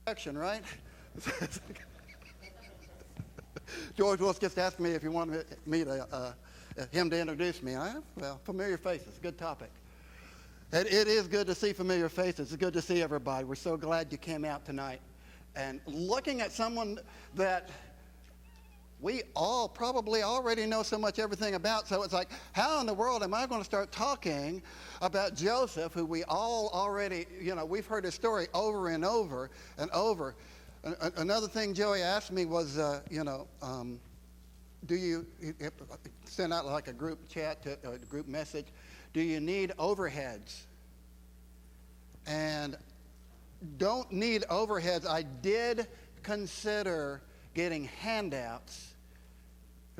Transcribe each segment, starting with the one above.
Action, right? George Willis just asked me if he wanted him to introduce me. Well, familiar faces, good topic. It is good to see familiar faces. It's good to see everybody. We're so glad you came out tonight. And looking at someone that we all probably already know so much everything about, so it's like, how in the world am I going to start talking about Joseph, who we all already, we've heard his story over and over and over. Another thing Joey asked me was, do you send out like a group chat, a group message, do you need overheads? And don't need overheads. I did consider getting handouts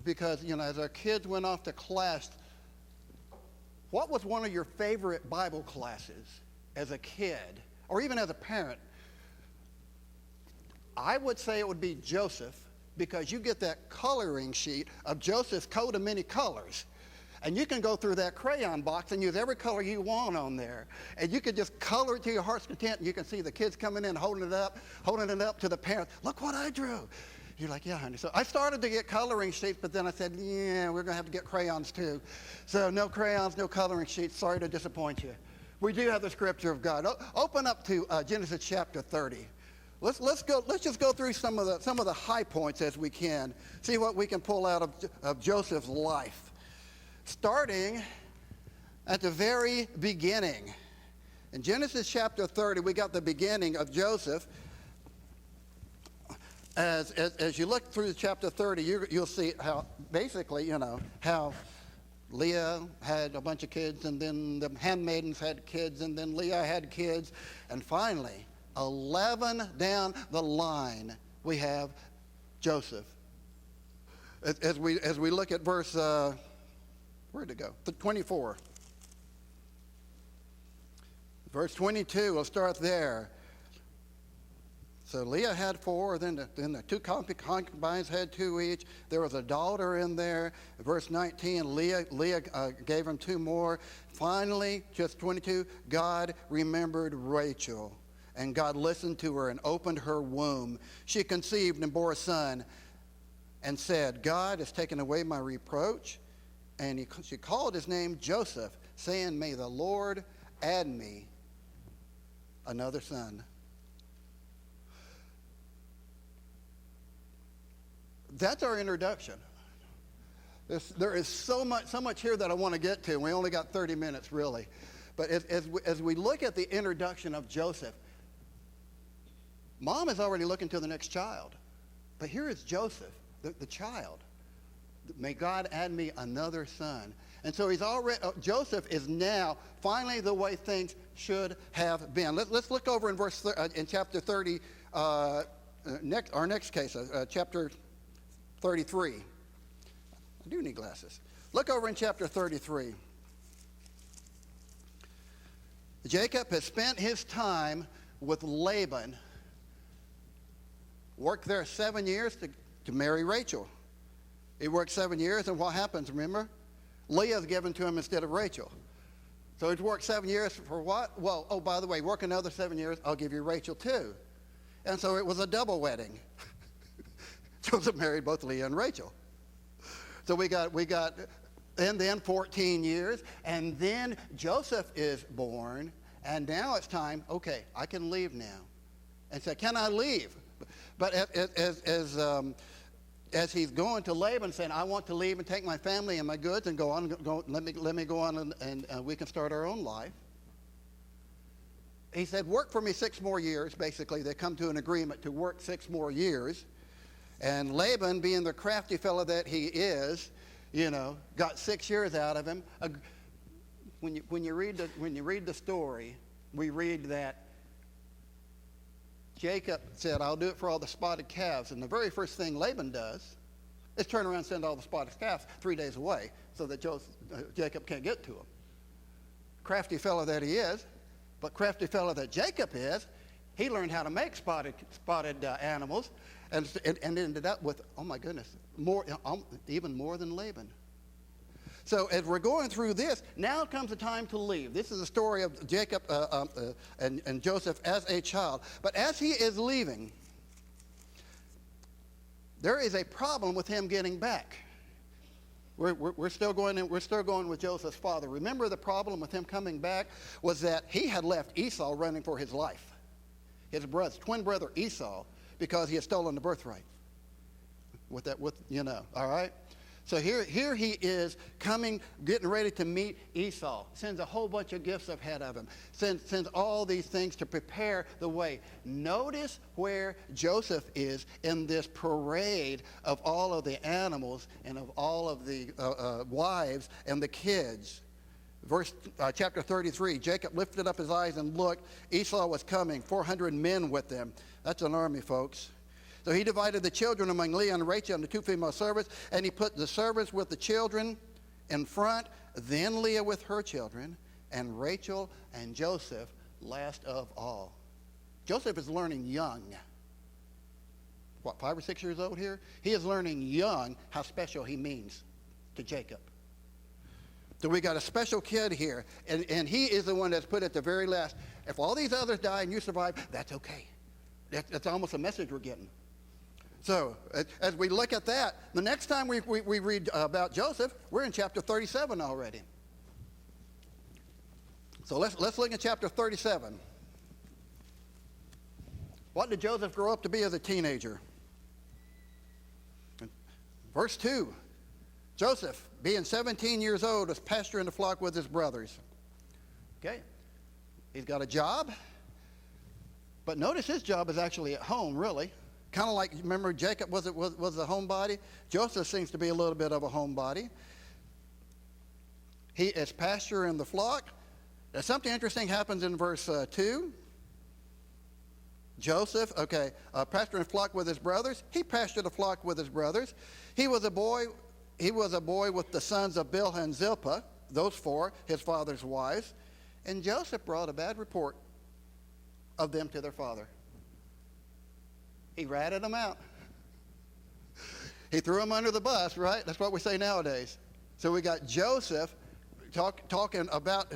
because, as our kids went off to class, what was one of your favorite Bible classes as a kid or even as a parent? I would say it would be Joseph, because you get that coloring sheet of Joseph's coat of many colors. And you can go through that crayon box and use every color you want on there. And you could just color it to your heart's content. And you can see the kids coming in, holding it up to the parents. Look what I drew. You're like, yeah, honey. So I started to get coloring sheets, but then I said, yeah, we're going to have to get crayons too. So no crayons, no coloring sheets. Sorry to disappoint you. We do have the scripture of God. Open up to Genesis chapter 30. Let's just go through some of the high points as we can. See what we can pull out of Joseph's life. Starting at the very beginning. In Genesis chapter 30, we got the beginning of Joseph. As you look through chapter 30, you'll see how basically, how Leah had a bunch of kids, and then the handmaidens had kids, and then Leah had kids, and finally, 11 down the line, we have Joseph. As we look at verse, where'd it go? 24. Verse 22, we'll start there. So Leah had 4, then the 2 concubines had 2 each. There was a daughter in there. Verse 19, Leah gave him 2 more. Finally, just 22, God remembered Rachel. And God listened to her and opened her womb. She conceived and bore a son and said, God has taken away my reproach. And she called his name Joseph, saying, may the Lord add me another son. That's our introduction. There is so much here that I want to get to. We only got 30 minutes, really. But as we look at the introduction of Joseph, Mom is already looking to the next child. But here is Joseph, the child. May God add me another son. And so Joseph is now finally the way things should have been. Let's look over in chapter 30, our next case, chapter 33. I do need glasses. Look over in chapter 33. Jacob has spent his time with Laban, worked there 7 years to marry Rachel. He worked 7 years, and what happens, remember? Leah is given to him instead of Rachel. So he's worked 7 years for what? Well, oh, by the way, work another 7 years, I'll give you Rachel too. And so it was a double wedding. Joseph married both Leah and Rachel. So we got, and then 14 years, and then Joseph is born, and now it's time, okay, I can leave now. And say, can I leave? But as he's going to Laban saying, I want to leave and take my family and my goods and go on, let me go on and we can start our own life. He said, work for me 6 more years. Basically, they come to an agreement to work 6 more years. And Laban, being the crafty fellow that he is, got 6 years out of him. When you read the story, we read that Jacob said, I'll do it for all the spotted calves. And the very first thing Laban does is turn around and send all the spotted calves 3 days away so that Jacob can't get to them. Crafty fellow that he is, but crafty fellow that Jacob is, he learned how to make spotted animals and ended up with, oh my goodness, even more than Laban. So as we're going through this, now comes the time to leave. This is the story of Jacob and Joseph as a child. But as he is leaving, there is a problem with him getting back. We're still going with Joseph's father. Remember, the problem with him coming back was that he had left Esau running for his life. His twin brother Esau, because he had stolen the birthright. All right? So here he is getting ready to meet Esau. Sends a whole bunch of gifts ahead of him. Sends all these things to prepare the way. Notice where Joseph is in this parade of all of the animals and of all of the wives and the kids. Chapter 33, Jacob lifted up his eyes and looked. Esau was coming, 400 men with them. That's an army, folks. So he divided the children among Leah and Rachel and the two female servants, and he put the servants with the children in front, then Leah with her children, and Rachel and Joseph last of all. Joseph is learning young. 5 or 6 years old here? He is learning young how special he means to Jacob. So we got a special kid here, and he is the one that's put at the very last. If all these others die and you survive, that's okay. That's almost a message we're getting. So as we look at that, the next time we read about Joseph, we're in chapter 37 already. So let's look at chapter 37. What did Joseph grow up to be as a teenager? Verse 2, Joseph, being 17 years old, was pasturing the flock with his brothers. Okay, he's got a job, but notice his job is actually at home, really. Kind of like, remember Jacob was a homebody? Joseph seems to be a little bit of a homebody. He is pasturing the flock. Now, something interesting happens in verse 2. Joseph, pasturing the flock with his brothers. He pastured the flock with his brothers. He was a boy with the sons of Bilhah and Zilpah, those 4, his father's wives. And Joseph brought a bad report of them to their father. He ratted them out. He threw them under the bus, right? That's what we say nowadays. So we got Joseph talking about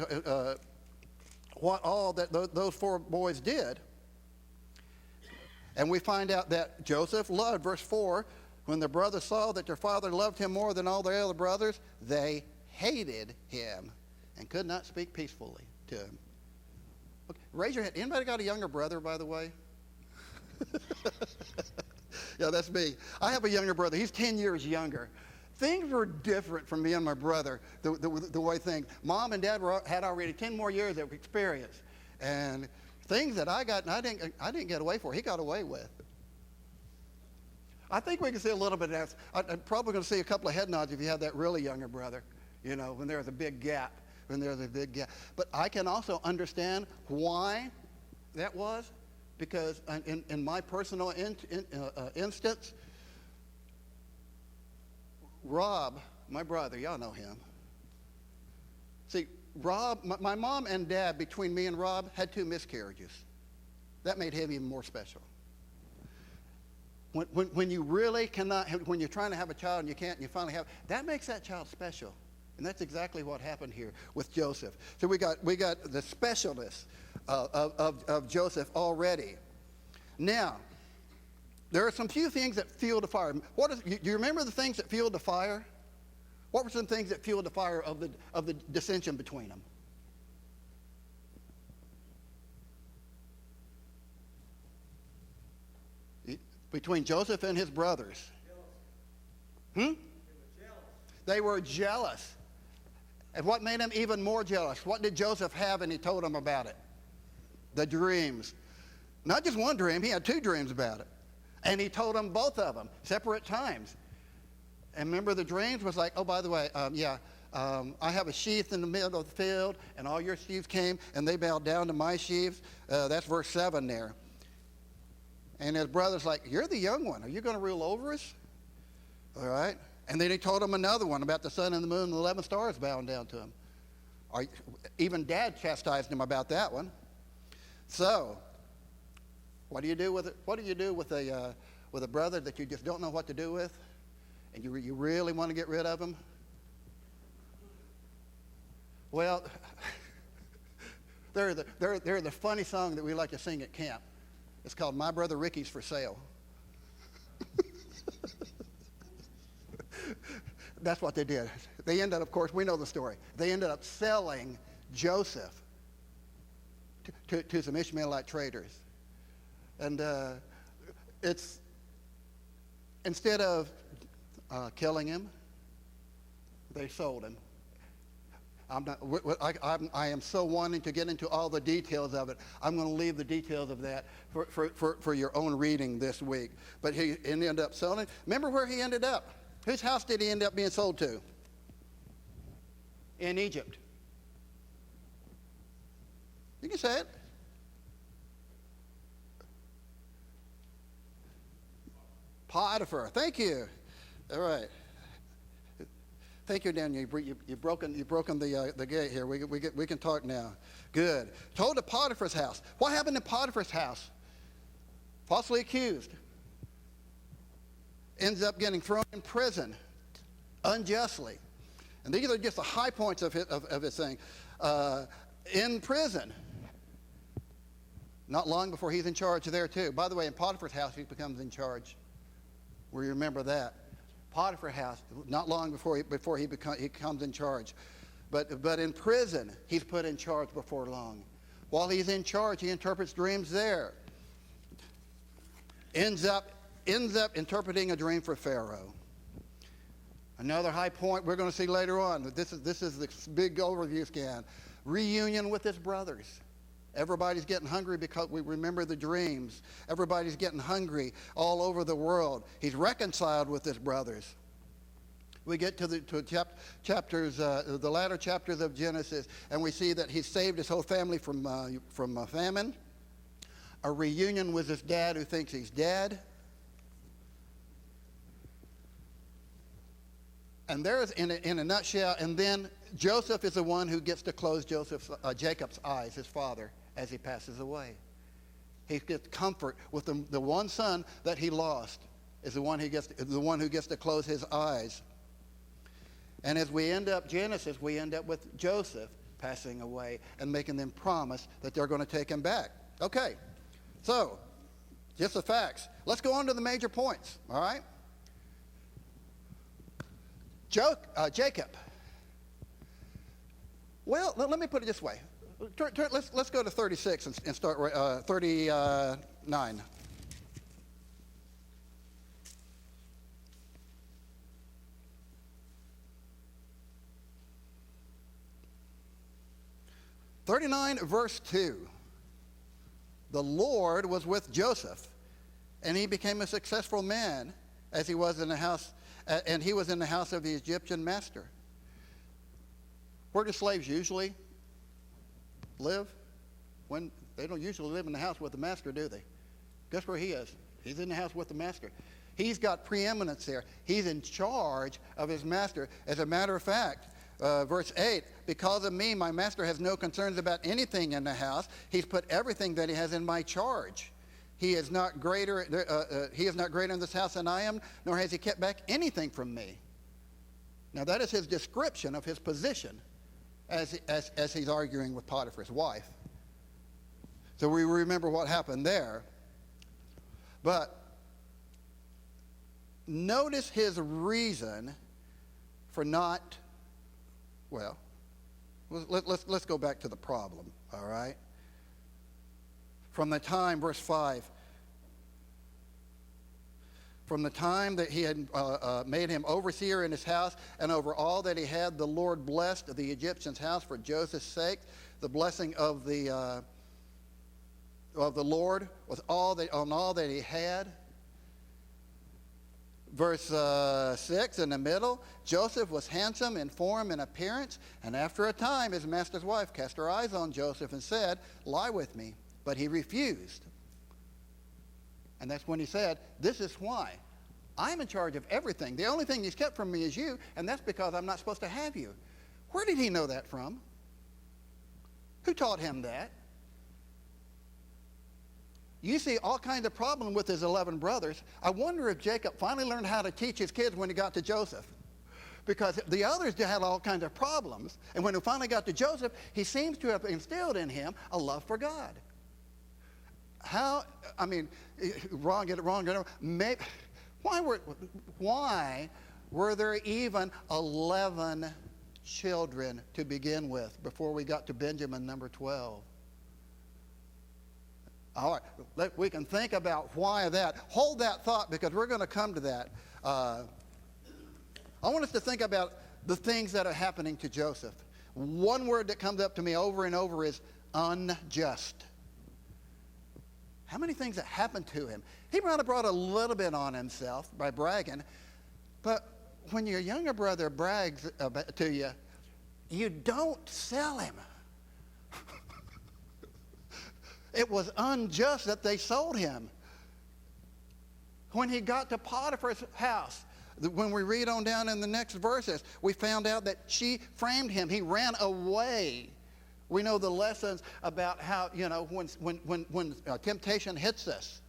what all that those 4 boys did. And we find out that Joseph loved, verse 4, when the brothers saw that their father loved him more than all their other brothers, they hated him and could not speak peacefully to him. Okay, raise your hand. Anybody got a younger brother, by the way? Yeah, that's me. I have a younger brother. He's 10 years younger. Things were different from me and my brother, the way things. Mom and Dad had already 10 more years of experience. And things that I got and I didn't get away for, he got away with. I think we can see a little bit of that. I'm probably going to see a couple of head nods if you have that really younger brother, when there's a big gap. But I can also understand why that was. Because in my personal instance, Rob, my brother, y'all know him. See, Rob, my mom and dad, between me and Rob, had 2 miscarriages. That made him even more special. When you really cannot, when you're trying to have a child and you can't, and you finally have, that makes that child special. And that's exactly what happened here with Joseph. So we got the specialness of Joseph already. Now, there are some few things that fueled the fire. Do you remember the things that fueled the fire? What were some things that fueled the fire of the dissension between them? Between Joseph and his brothers. They were jealous. And what made them even more jealous? What did Joseph have and he told them about it? The dreams. Not just one dream, he had 2 dreams about it. And he told them both of them, separate times. And remember the dreams was like, oh, by the way, I have a sheaf in the middle of the field, and all your sheaves came, and they bowed down to my sheaves. That's verse 7 there. And his brother's like, you're the young one. Are you going to rule over us? All right. And then he told him another one about the sun and the moon and the 11 stars bowing down to him. Even Dad chastised him about that one. So, what do you do with it? What do you do with a brother that you just don't know what to do with, and you really want to get rid of him? Well, they're the funny song that we like to sing at camp. It's called My Brother Ricky's for Sale. That's what they did. They ended up, of course, we know the story. They ended up selling Joseph to some Ishmaelite traders. And it's, instead of killing him, they sold him. I am so wanting to get into all the details of it. I'm going to leave the details of that for your own reading this week. But he ended up selling. Remember where he ended up? Whose house did he end up being sold to? In Egypt. You can say it. Potiphar. Thank you. All right. Thank you, Daniel. You've broken the gate here. We can talk now. Good. Told to Potiphar's house. What happened in Potiphar's house? Falsely accused. Ends up getting thrown in prison unjustly. And these are just the high points of his thing. In prison. Not long before he's in charge there too. By the way, in Potiphar's house, he becomes in charge. We remember that. Potiphar's house, not long before he comes in charge. But in prison, he's put in charge before long. While he's in charge, he interprets dreams there. Ends up interpreting a dream for Pharaoh. Another high point we're going to see later on. This is the big overview scan. Reunion with his brothers. Everybody's getting hungry because we remember the dreams. Everybody's getting hungry all over the world. He's reconciled with his brothers. We get to the latter chapters of Genesis, and we see that he's saved his whole family from famine. A reunion with his dad who thinks he's dead. And there's, in a nutshell, and then Joseph is the one who gets to close Jacob's eyes, his father, as he passes away. He gets comfort with the one son that he lost is the one who gets to close his eyes. And as we end up Genesis, we end up with Joseph passing away and making them promise that they're going to take him back. Okay, so just the facts. Let's go on to the major points, all right? Jacob. Well, let me put it this way. Let's go to 36 and start 39. Verse 2. The Lord was with Joseph, and he became a successful man as he was in the house, and he was in the house of the Egyptian master. Where do slaves usually live? When they don't usually live in the house with the master, do they? Guess where he is? He's in the house with the master. He's got preeminence there. He's in charge of his master. As a matter of fact, verse 8, because of me, my master has no concerns about anything in the house. He's put everything that he has in my charge. He is not greater in this house than I am, nor has he kept back anything from me. Now that is his description of his position as he's arguing with Potiphar's wife. So we remember what happened there. But notice his reason for not, well, let's go back to the problem, all right? From the time, verse 5, from the time that he had made him overseer in his house, and over all that he had, the Lord blessed the Egyptian's house for Joseph's sake. The blessing of the Lord was on all that he had. Verse 6 in the middle, Joseph was handsome in form and appearance, and after a time his master's wife cast her eyes on Joseph and said, "Lie with me." But he refused. And that's when he said, "This is why. I'm in charge of everything. The only thing he's kept from me is you, and that's because I'm not supposed to have you." Where did he know that from? Who taught him that? You see all kinds of problems with his 11 brothers. I wonder if Jacob finally learned how to teach his kids when he got to Joseph. because the others had all kinds of problems. And when we finally got to Joseph, he seems to have instilled in him a love for God. Wrong, get it wrong, get it wrong. Why were there even 11 children to begin with before we got to Benjamin, number 12? All right, we can think about why that. Hold that thought, because we're going to come to that. I want us to think about the things that are happening to Joseph. One word that comes up to me over and over is unjust. How many things that happened to him? He might have brought a little bit on himself by bragging, but when your younger brother brags to you, you don't sell him. It was unjust that they sold him. When he got to Potiphar's house, when we read on down in the next verses, we found out that she framed him. He ran away. We know the lessons about how, when temptation hits us.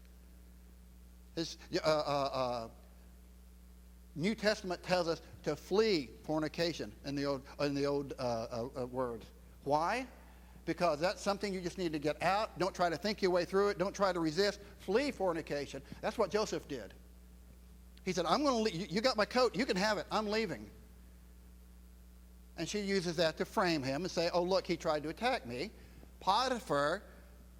New Testament tells us to flee fornication in the old words. Why? Because that's something you just need to get out. Don't try to think your way through it. Don't try to resist. Flee fornication. That's what Joseph did. He said, I'm going to leave. You got my coat. You can have it. I'm leaving. And she uses that to frame him and say, oh, look, he tried to attack me. Potiphar,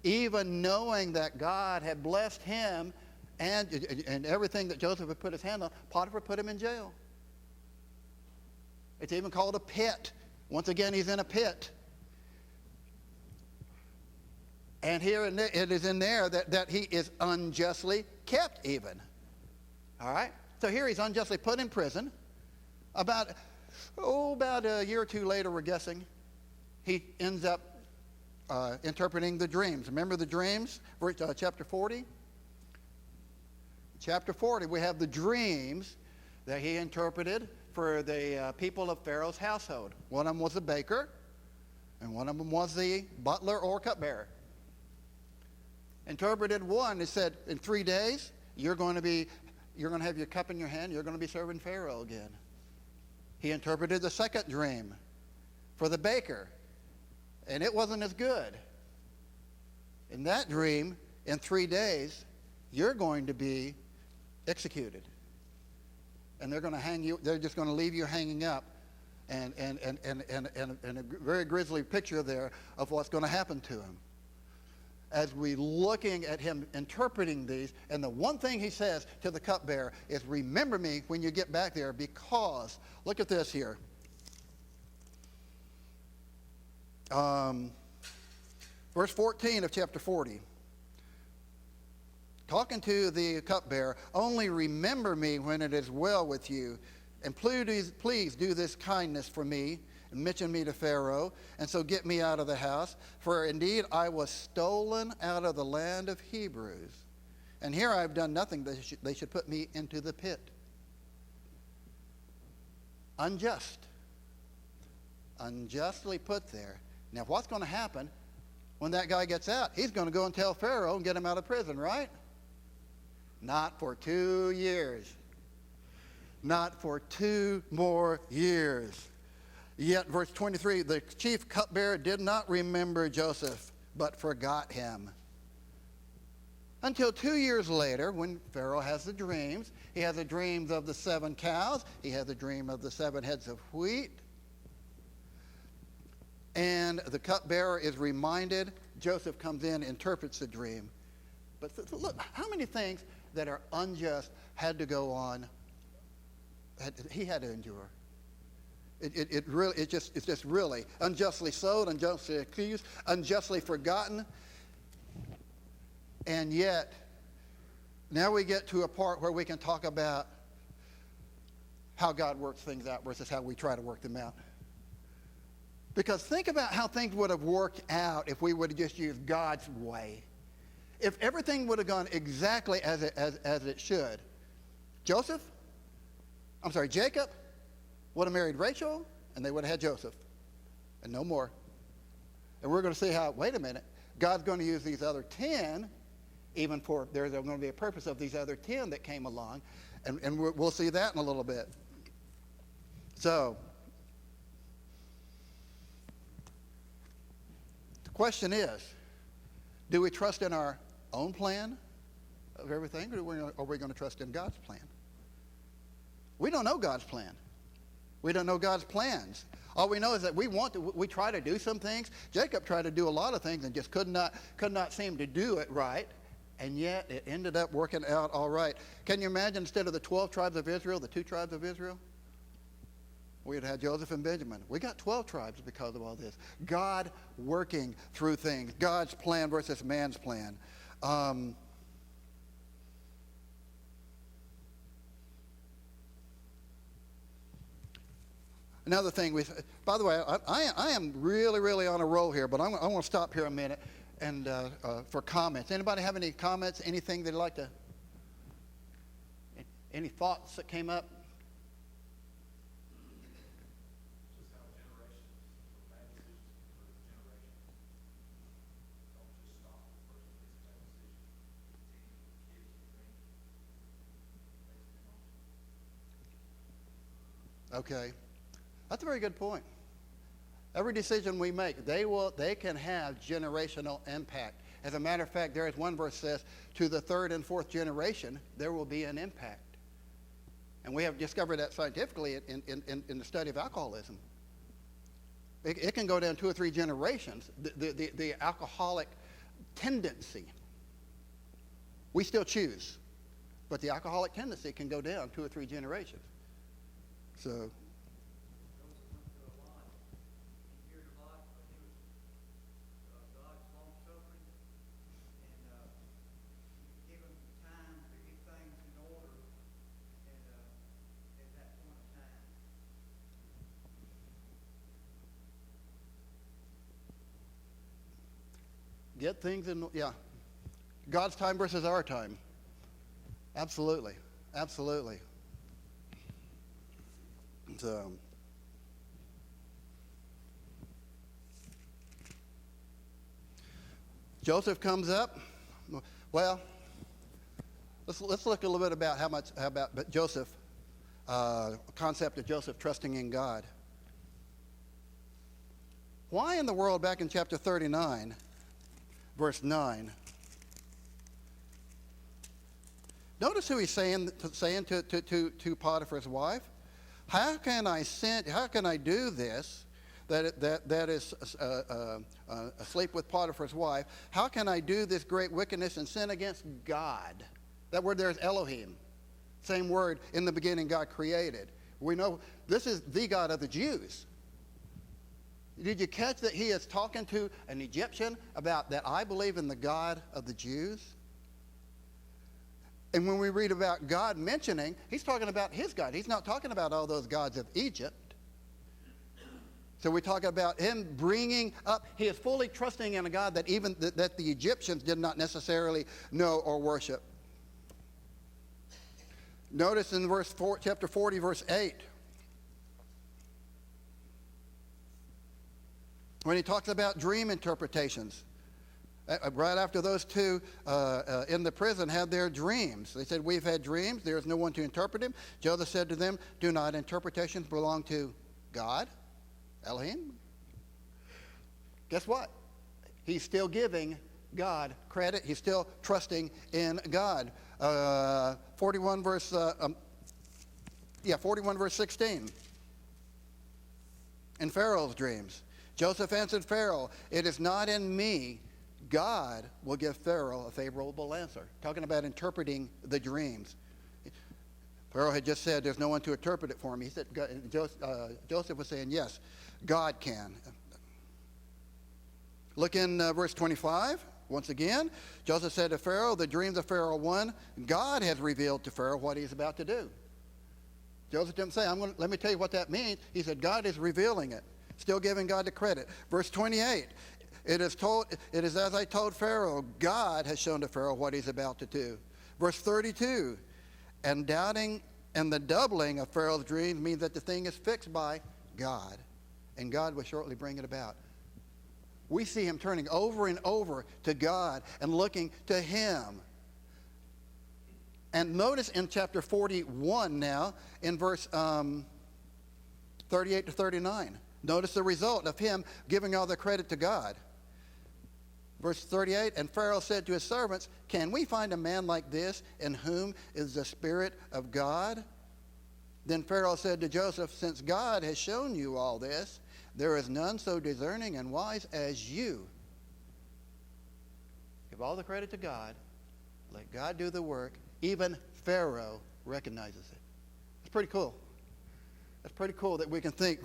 even knowing that God had blessed him and everything that Joseph had put his hand on, Potiphar put him in jail. It's even called a pit. Once again, he's in a pit. And here it is in there that he is unjustly kept even. All right? So here he's unjustly put in prison. About a year or two later, we're guessing, he ends up interpreting the dreams. Remember the dreams? Chapter 40? Chapter 40, we have the dreams that he interpreted for the people of Pharaoh's household. One of them was the baker, and one of them was the butler or cupbearer. Interpreted one, it said, in 3 days, you're going to have your cup in your hand, you're going to be serving Pharaoh again. He interpreted the second dream for the baker, and it wasn't as good. In that dream, in 3 days, you're going to be executed. And they're going to hang you, they're just going to leave you hanging up. And a very grisly picture there of what's going to happen to him. As we looking at him interpreting these, and the one thing he says to the cupbearer is, remember me when you get back there, because, look at this here. Verse 14 of chapter 40. Talking to the cupbearer, only remember me when it is well with you, and please do this kindness for me, and mention me to Pharaoh, and so get me out of the house. For indeed I was stolen out of the land of Hebrews, and here I have done nothing that they should put me into the pit. Unjust. Unjustly put there. Now what's going to happen when that guy gets out? He's going to go and tell Pharaoh and get him out of prison, right? Not for 2 years. Not for 2 more years. Yet, verse 23, the chief cupbearer did not remember Joseph, but forgot him. Until 2 years later, when Pharaoh has the dreams, he has the dreams of the 7 cows, he has the dream of the 7 heads of wheat, and the cupbearer is reminded. Joseph comes in, interprets the dream. But look, how many things that are unjust had to go on, he had to endure. It's just really unjustly sold, unjustly accused, unjustly forgotten. And yet, now we get to a part where we can talk about how God works things out versus how we try to work them out. Because think about how things would have worked out if we would have just used God's way. If everything would have gone exactly as it should. Jacob would have married Rachel, and they would have had Joseph, and no more. And we're going to see how, wait a minute, God's going to use these other 10, even for, there's going to be a purpose of these other 10 that came along, and we'll see that in a little bit. So, the question is, do we trust in our own plan of everything, or are we going to trust in God's plan? We don't know God's plan. We don't know God's plans. All we know is that we try to do some things. Jacob tried to do a lot of things and just could not seem to do it right. And yet it ended up working out all right. Can you imagine, instead of the 12 tribes of Israel, the 2 tribes of Israel? We'd had Joseph and Benjamin. We got 12 tribes because of all this. God working through things. God's plan versus man's plan. Another thing, by the way, I am really, really on a roll here, but I want to stop here a minute and for comments. Anybody have any comments, anything they'd like to, any thoughts that came up? Just how generations from bad decisions improve generations. Don't just stop the person who makes a bad decision. Continue with kids and Okay. That's a very good point. Every decision we make, they can have generational impact. As a matter of fact, there is one verse that says, to the 3rd and 4th generation, there will be an impact. And we have discovered that scientifically in the study of alcoholism. It can go down 2 or 3 generations, the alcoholic tendency. We still choose, but the alcoholic tendency can go down 2 or 3 generations. So... Get things in, yeah. God's time versus our time. Absolutely. Absolutely. So, Joseph comes up. Well, let's look a little bit about how about Joseph, concept of Joseph trusting in God. Why in the world, back in chapter 39, verse 9, notice who he's saying to Potiphar's wife. How can I do this, that is asleep with Potiphar's wife? How can I do this great wickedness and sin against God? That word there is Elohim. Same word in the beginning God created. We know this is the God of the Jews. Did you catch that he is talking to an Egyptian about that I believe in the God of the Jews? And when we read about God mentioning, he's talking about his God. He's not talking about all those gods of Egypt. So we talk about him bringing up, he is fully trusting in a God that even that the Egyptians did not necessarily know or worship. Notice in chapter 40, verse 8, when he talks about dream interpretations. Right after those 2 in the prison had their dreams. They said, we've had dreams. There is no one to interpret them. Joseph said to them, do not interpretations belong to God, Elohim? Guess what? He's still giving God credit. He's still trusting in God. 41 verse 16. In Pharaoh's dreams. Joseph answered Pharaoh, it is not in me. God will give Pharaoh a favorable answer. Talking about interpreting the dreams. Pharaoh had just said, there's no one to interpret it for me. He said, Joseph was saying, yes, God can. Look in verse 25. Once again, Joseph said to Pharaoh, the dreams of Pharaoh 1, God has revealed to Pharaoh what he's about to do. Joseph didn't say, let me tell you what that means. He said, God is revealing it. Still giving God the credit. Verse 28, it is as I told Pharaoh, God has shown to Pharaoh what he's about to do. Verse 32, and the doubling of Pharaoh's dreams means that the thing is fixed by God, and God will shortly bring it about. We see him turning over and over to God and looking to him. And notice in chapter 41 now, in verse 38 to 39. Notice the result of him giving all the credit to God. Verse 38, and Pharaoh said to his servants, can we find a man like this in whom is the Spirit of God? Then Pharaoh said to Joseph, since God has shown you all this, there is none so discerning and wise as you. Give all the credit to God. Let God do the work. Even Pharaoh recognizes it. It's pretty cool. It's pretty cool that we can think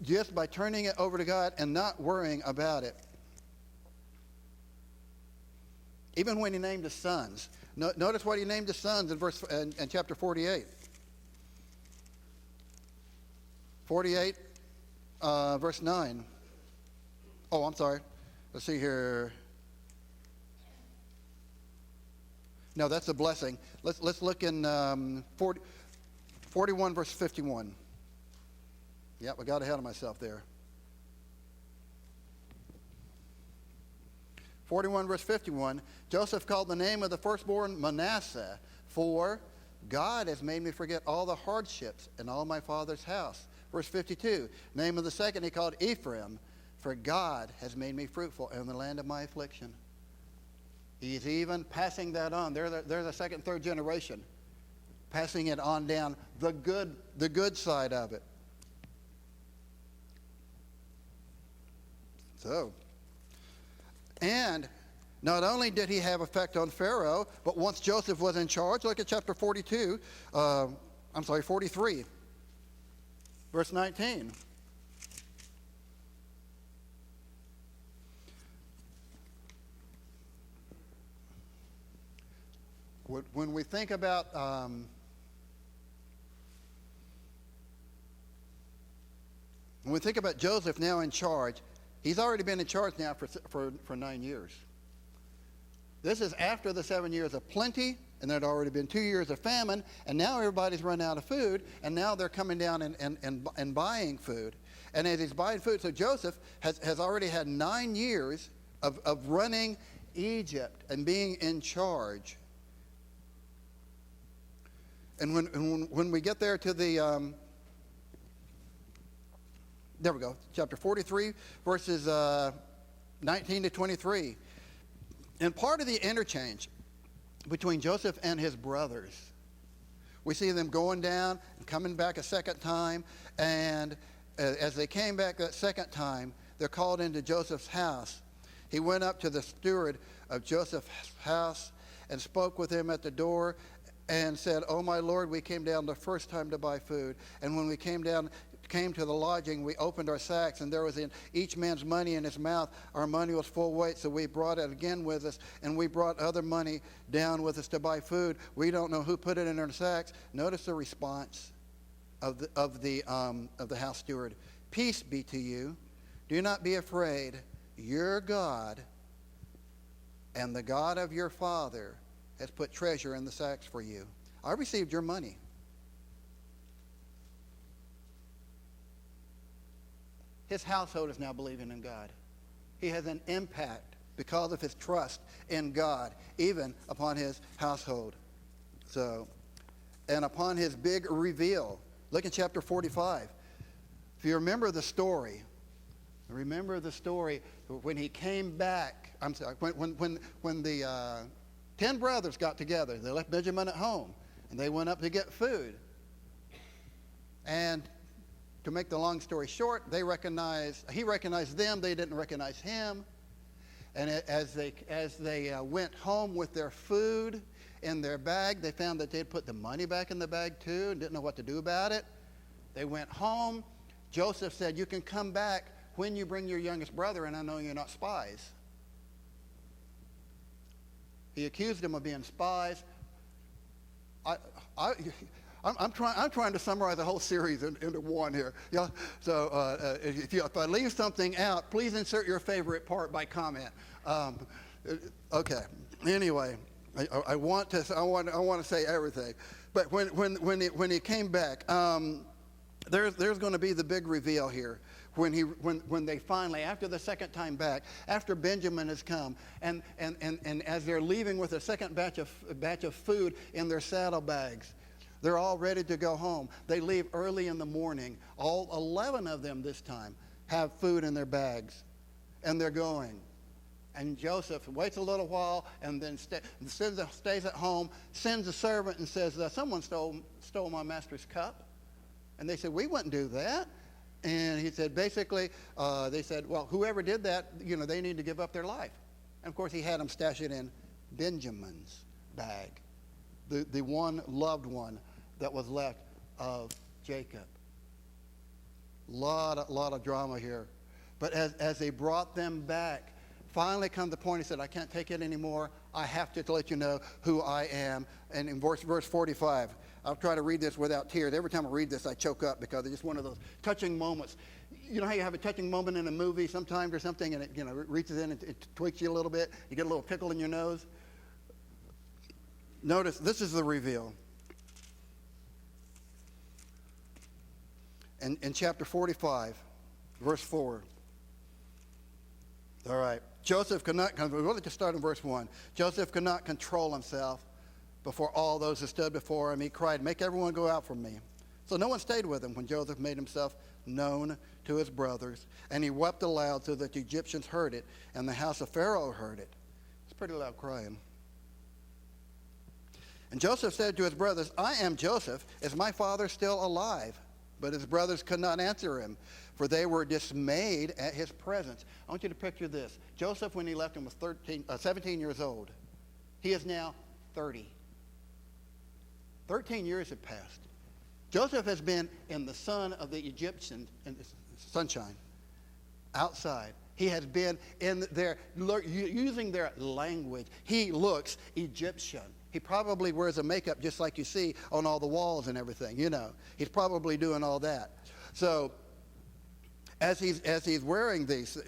just by turning it over to God and not worrying about it. Even when he named his sons. Notice what he named his sons in chapter 48. 48, verse 9. Oh, I'm sorry. Let's see here. No, that's a blessing. Let's look in 41, verse 51. Yep, I got ahead of myself there. 41, verse 51, Joseph called the name of the firstborn Manasseh, for God has made me forget all the hardships in all my father's house. Verse 52, name of the second he called Ephraim, for God has made me fruitful in the land of my affliction. He's even passing that on. They're the second, third generation, passing it on down, the good side of it. So, and not only did he have effect on Pharaoh, but once Joseph was in charge, look at chapter 43, verse 19. When we think about Joseph now in charge, he's already been in charge now for 9 years. This is after the 7 years of plenty, and there had already been 2 years of famine, and now everybody's run out of food, and now they're coming down and buying food. And as he's buying food, so Joseph has already had 9 years of running Egypt and being in charge. And when we get there to the... there we go, chapter 43, verses 19 to 23. And part of the interchange between Joseph and his brothers, we see them going down and coming back a second time. And as they came back that second time, they're called into Joseph's house. He went up to the steward of Joseph's house and spoke with him at the door and said, "Oh, my Lord, we came down the first time to buy food. And when we came to the lodging, we opened our sacks, and there was in each man's money in his mouth. Our money was full weight, so we brought it again with us, and we brought other money down with us to buy food. We don't know who put it in our sacks." Notice the response of the house steward. "Peace be to you. Do not be afraid. Your God and the God of your father has put treasure in the sacks for you. I received your money." His household is now believing in God. He has an impact because of his trust in God, even upon his household. So, and upon his big reveal. Look in chapter 45. If you remember the story when he came back. I'm sorry, when the 10 brothers got together, they left Benjamin at home, and they went up to get food. And to make the long story short, he recognized them, they didn't recognize him. And as they went home with their food in their bag, they found that they'd put the money back in the bag too and didn't know what to do about it. They went home. Joseph said, "You can come back when you bring your youngest brother, and I know you're not spies." He accused them of being spies. I'm trying to summarize the whole series into one here. Yeah. So if I leave something out, please insert your favorite part by comment. Okay. Anyway, I want to say everything, but when he came back, there's going to be the big reveal here. When they finally, after the second time back, after Benjamin has come, and as they're leaving with a second batch of food in their saddlebags, They're all ready to go home. They leave early in the morning. All 11 of them this time have food in their bags, and they're going. And Joseph waits a little while and then stays at home, sends a servant and says, someone stole my master's cup. And they said, we wouldn't do that. And he said, basically, they said, well, whoever did that, they need to give up their life. And, of course, he had them stash it in Benjamin's bag, the one loved one that was left of Jacob. Lot of drama here. But as they brought them back, finally come to the point, he said, I can't take it anymore. I have to let you know who I am. And in verse 45, I'll try to read this without tears. Every time I read this, I choke up because it's just one of those touching moments. You know how you have a touching moment in a movie sometimes or something, and it reaches in and it tweaks you a little bit. You get a little tickle in your nose. Notice, this is the reveal. In chapter 45, verse 4. All right. Joseph could not, we'll just start in verse 1. Joseph could not control himself before all those who stood before him. He cried, make everyone go out from me. So no one stayed with him when Joseph made himself known to his brothers. And he wept aloud so that the Egyptians heard it, and the house of Pharaoh heard it. It's pretty loud crying. And Joseph said to his brothers, I am Joseph. Is my father still alive? But his brothers could not answer him, for they were dismayed at his presence. I want you to picture this. Joseph, when he left him, was 17 years old. He is now 30. 13 years have passed. Joseph has been in the sun of the Egyptians, in the sunshine, outside. He has been in there, using their language. He looks Egyptian. He probably wears a makeup just like you see on all the walls and everything, He's probably doing all that. So as he's wearing these,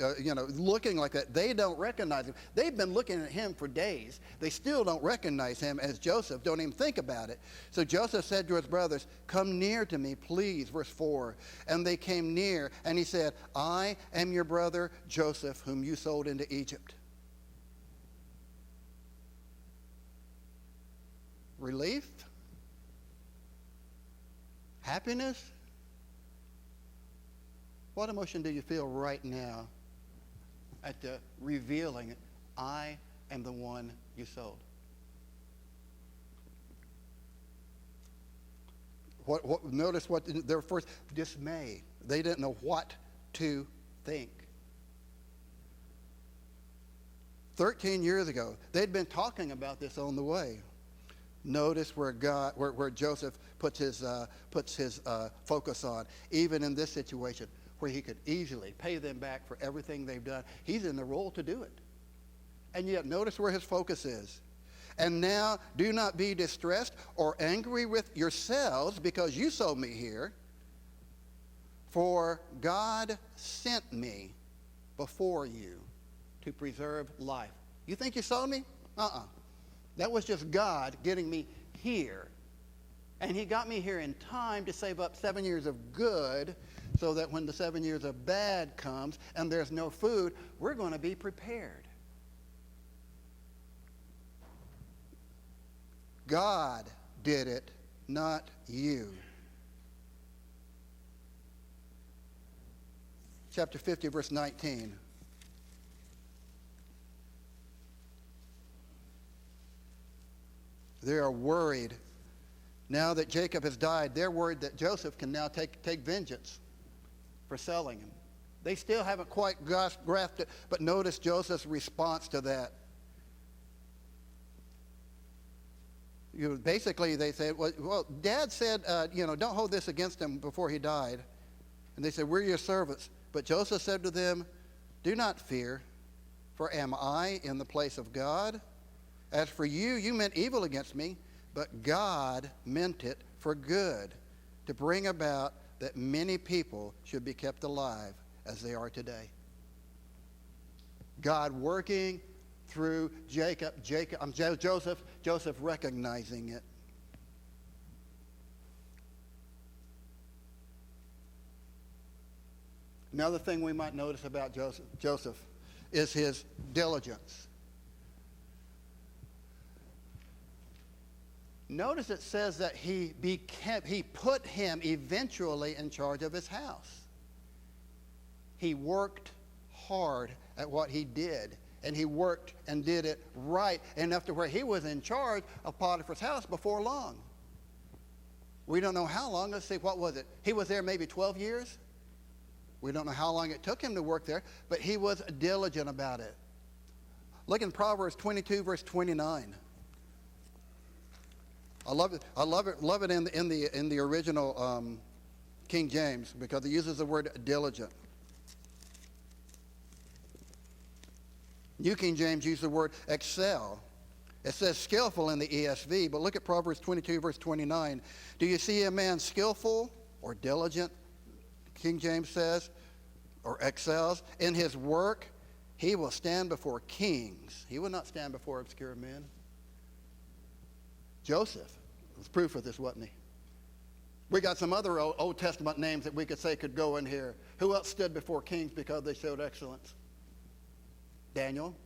looking like that, they don't recognize him. They've been looking at him for days. They still don't recognize him as Joseph, don't even think about it. So Joseph said to his brothers, come near to me, please, verse 4. And they came near, and he said, I am your brother Joseph, whom you sold into Egypt. Relief? Happiness? What emotion do you feel right now at the revealing, I am the one you sold? Notice what their first dismay. They didn't know what to think. 13 years ago, they'd been talking about this on the way. Notice where Joseph puts his focus on, even in this situation, where he could easily pay them back for everything they've done. He's in the role to do it. And yet, notice where his focus is. And now, do not be distressed or angry with yourselves because you sold me here, for God sent me before you to preserve life. You think you sold me? That was just God getting me here. And he got me here in time to save up 7 years of good so that when the 7 years of bad comes and there's no food, we're going to be prepared. God did it, not you. Chapter 50, verse 19. They are worried. Now that Jacob has died, they're worried that Joseph can now take vengeance for selling him. They still haven't quite grasped it, but notice Joseph's response to that. Basically, they said, well, Dad said, don't hold this against him before he died. And they said, we're your servants. But Joseph said to them, do not fear, for am I in the place of God? As for you, you meant evil against me, but God meant it for good, to bring about that many people should be kept alive as they are today. God working through Joseph recognizing it. Another thing we might notice about Joseph is his diligence. Notice it says that he put him eventually in charge of his house. He worked hard at what he did, and he worked and did it right enough to where he was in charge of Potiphar's house before long. We don't know how long. Let's see, what was it? He was there maybe 12 years. We don't know how long it took him to work there, but he was diligent about it. Look in Proverbs 22, verse 29. I love it in the original King James, because it uses the word diligent. New King James uses the word excel. It says skillful in the ESV, but look at Proverbs 22, verse 29. Do you see a man skillful or diligent, King James says, or excels in his work? He will stand before kings. He will not stand before obscure men. Joseph was proof of this, wasn't he? We got some other Old Testament names that we could say could go in here. Who else stood before kings because they showed excellence? Daniel.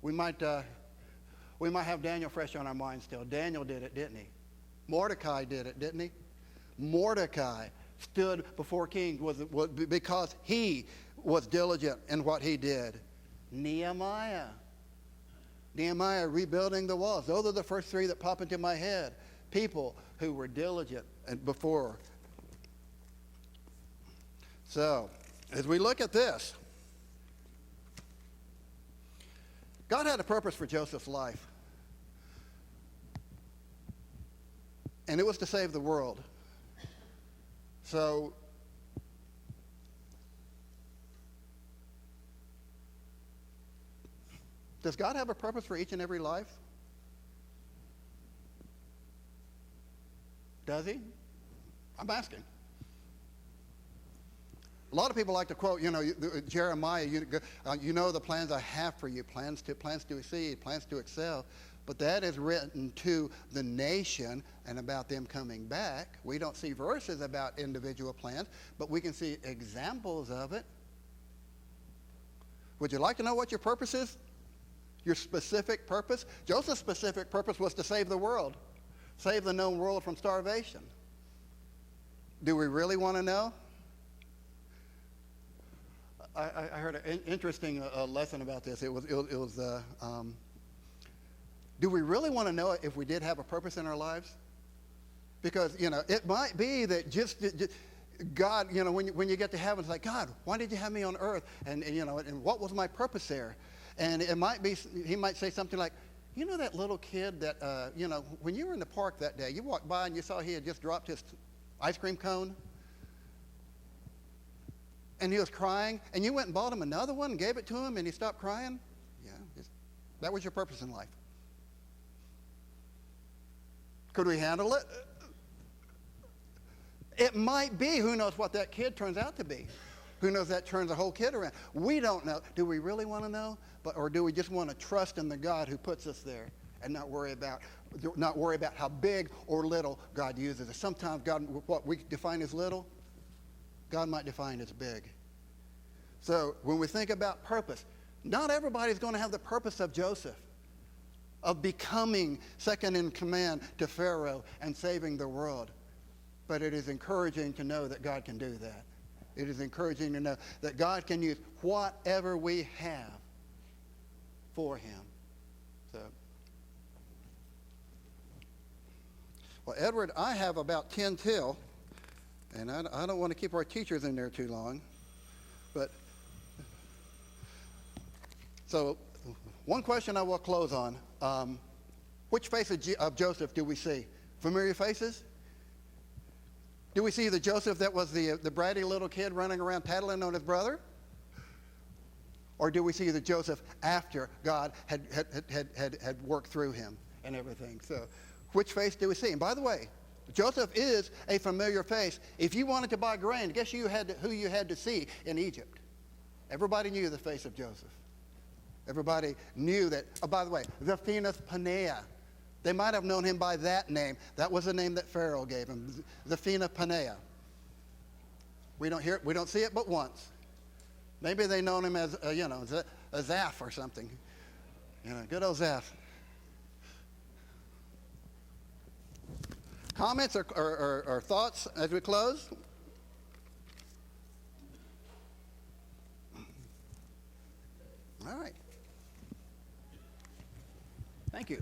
We might have Daniel fresh on our minds still. Daniel did it, didn't he? Mordecai did it, didn't he? Mordecai stood before kings because he was diligent in what he did. Nehemiah rebuilding the walls. Those are the first three that pop into my head. People who were diligent before. So, as we look at this, God had a purpose for Joseph's life. And it was to save the world. So, does God have a purpose for each and every life? Does he? I'm asking. A lot of people like to quote, Jeremiah, you know the plans I have for you, plans to exceed, plans to excel. But that is written to the nation and about them coming back. We don't see verses about individual plans, but we can see examples of it. Would you like to know what your purpose is? Your specific purpose? Joseph's specific purpose was to save the world, save the known world from starvation. Do we really want to know? I heard an interesting lesson about this. It was do we really want to know if we did have a purpose in our lives? Because, it might be that just God, when you get to heaven, it's like, God, why did you have me on earth? And what was my purpose there? And it might be, he might say something like, that little kid that, when you were in the park that day, you walked by and you saw he had just dropped his ice cream cone? And he was crying, and you went and bought him another one and gave it to him, and he stopped crying? Yeah, that was your purpose in life. Could we handle it? It might be. Who knows what that kid turns out to be? Who knows that turns the whole kid around? We don't know. Do we really want to know? Or do we just want to trust in the God who puts us there and not worry about how big or little God uses us? Sometimes God, what we define as little, God might define as big. So when we think about purpose, not everybody's going to have the purpose of Joseph, of becoming second in command to Pharaoh and saving the world. But it is encouraging to know that God can do that. It is encouraging to know that God can use whatever we have for him. So, well, Edward, I have about 10 till, and I don't want to keep our teachers in there too long. But, so, one question I will close on. Which face of Joseph do we see? Familiar faces? Do we see the Joseph that was the bratty little kid running around tattling on his brother? Or do we see the Joseph after God had worked through him and everything? So which face do we see? And by the way, Joseph is a familiar face. If you wanted to buy grain, guess who you had to see in Egypt? Everybody knew the face of Joseph. Everybody knew that. Oh, by the way, the Zephinath Paneah. They might have known him by that name. That was the name that Pharaoh gave him, the Zephinath Paneah. We don't see it but once. Maybe they known him as, a Zaph or something. Good old Zaph. Comments or thoughts as we close? All right. Thank you.